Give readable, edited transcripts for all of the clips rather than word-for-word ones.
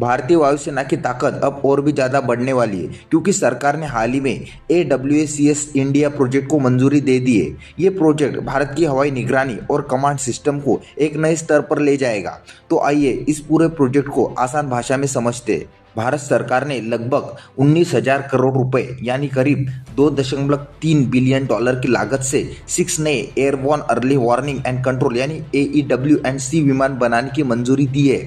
भारतीय वायुसेना की ताकत अब और भी ज़्यादा बढ़ने वाली है क्योंकि सरकार ने हाल ही में AWACS इंडिया प्रोजेक्ट को मंजूरी दे दी है। ये प्रोजेक्ट भारत की हवाई निगरानी और कमांड सिस्टम को एक नए स्तर पर ले जाएगा। तो आइए इस पूरे प्रोजेक्ट को आसान भाषा में समझते हैं। भारत सरकार ने लगभग 19,000 करोड़ रुपए यानी करीब 2.3 बिलियन डॉलर की लागत से 6 नए airborne early warning and control यानी AEW&C विमान बनाने की मंजूरी दी है।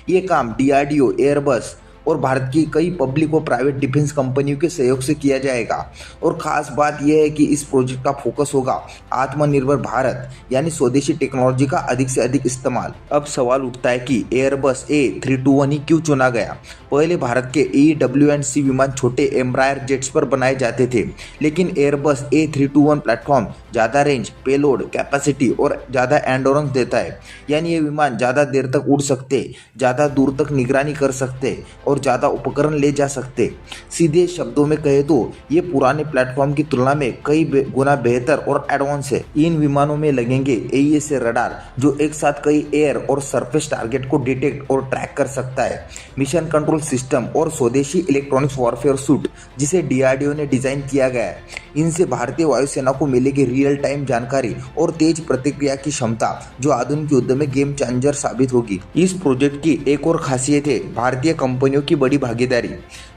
ये काम DRDO, एयरबस और भारत की कई पब्लिक और प्राइवेट डिफेंस कंपनियों के सहयोग से किया जाएगा। और ख़ास बात यह है कि इस प्रोजेक्ट का फोकस होगा आत्मनिर्भर भारत यानी स्वदेशी टेक्नोलॉजी का अधिक से अधिक इस्तेमाल। अब सवाल उठता है कि एयरबस A321 ही क्यों चुना गया। पहले भारत के AEW&C विमान छोटे एम्ब्रायर जेट्स पर बनाए जाते थे, लेकिन एयरबस A321 प्लेटफॉर्म ज़्यादा रेंज, पेलोड कैपेसिटी और ज़्यादा एंडोरेंस देता है। यानी ये विमान ज़्यादा देर तक उड़ सकते, ज़्यादा दूर तक निगरानी कर सकते और ज़्यादा उपकरण ले जा सकते। सीधे शब्दों में कहे तो ये पुराने प्लेटफॉर्म की तुलना में कई गुना बेहतर और एडवांस है। इन विमानों में लगेंगे AESA रडार जो एक साथ कई एयर और सरफेस टारगेट को डिटेक्ट और ट्रैक कर सकता है, मिशन कंट्रोल सिस्टम और स्वदेशी इलेक्ट्रॉनिक्स वॉरफेयर सूट जिसे DRDO ने डिजाइन किया गया है। इनसे भारतीय वायुसेना को मिलेगी रियल टाइम जानकारी और तेज प्रतिक्रिया की क्षमता जो आधुनिक युद्ध में गेम चेंजर साबित होगी। इस प्रोजेक्ट की एक और खासियत है भारतीय कंपनियों की बड़ी भागीदारी।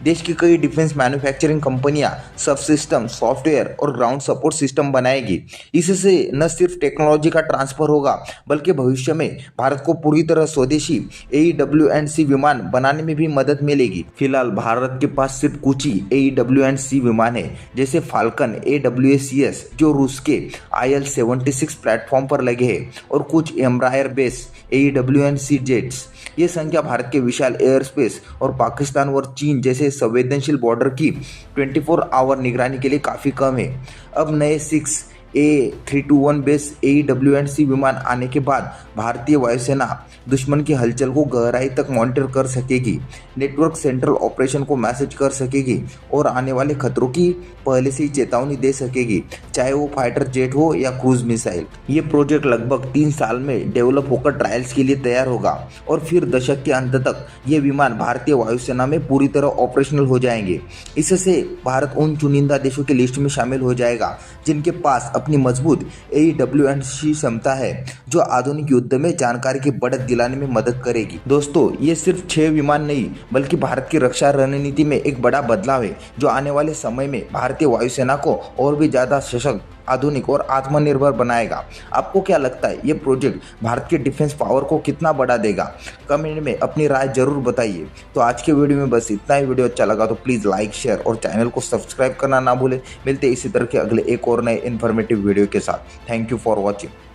देश की कई डिफेंस मैन्युफैक्चरिंग कंपनियां सब सिस्टम, सॉफ्टवेयर और ग्राउंड सपोर्ट सिस्टम बनाएगी। इससे न सिर्फ टेक्नोलॉजी का ट्रांसफर होगा बल्कि भविष्य में भारत को पूरी तरह स्वदेशी AEW&C विमान बनाने में भी मदद मिलेगी। फिलहाल भारत के पास सिर्फ कुछ ही AEW&C विमान है, जैसे फाल्कन AWACS जो रूस के IL-76 प्लेटफॉर्म पर लगे हैं और कुछ एम्ब्रायर बेस AEW&C जेट्स। ये संख्या भारत के विशाल एयर स्पेस और पाकिस्तान और चीन जैसे संवेदनशील बॉर्डर की 24 आवर निगरानी के लिए काफ़ी कम है। अब नए 6 A321 बेस AEW&C विमान आने के बाद भारतीय वायुसेना दुश्मन की हलचल को गहराई तक मॉनिटर कर सकेगी, नेटवर्क सेंट्रल ऑपरेशन को मैसेज कर सकेगी और आने वाले खतरों की पहले से ही चेतावनी दे सकेगी, चाहे वो फाइटर जेट हो या क्रूज मिसाइल। ये प्रोजेक्ट लगभग 3 साल में डेवलप होकर ट्रायल्स के लिए तैयार होगा और फिर दशक के अंत तक ये विमान भारतीय वायुसेना में पूरी तरह ऑपरेशनल हो जाएंगे। इससे भारत उन चुनिंदा देशों की लिस्ट में शामिल हो जाएगा जिनके पास अपनी मजबूत AEW&C क्षमता है जो आधुनिक युद्ध में जानकारी की बढ़त दिलाने में मदद करेगी। दोस्तों, ये सिर्फ 6 विमान नहीं बल्कि भारत की रक्षा रणनीति में एक बड़ा बदलाव है जो आने वाले समय में भारतीय वायुसेना को और भी ज़्यादा सशक्त, आधुनिक और आत्मनिर्भर बनाएगा। आपको क्या लगता है ये प्रोजेक्ट भारत के डिफेंस पावर को कितना बढ़ा देगा? कमेंट में अपनी राय जरूर बताइए। तो आज के वीडियो में बस इतना ही। वीडियो अच्छा लगा तो प्लीज़ लाइक, शेयर और चैनल को सब्सक्राइब करना ना भूलें। मिलते इसी तरह के अगले एक और नए इन्फॉर्मेटिव वीडियो के साथ। Thank you for watching.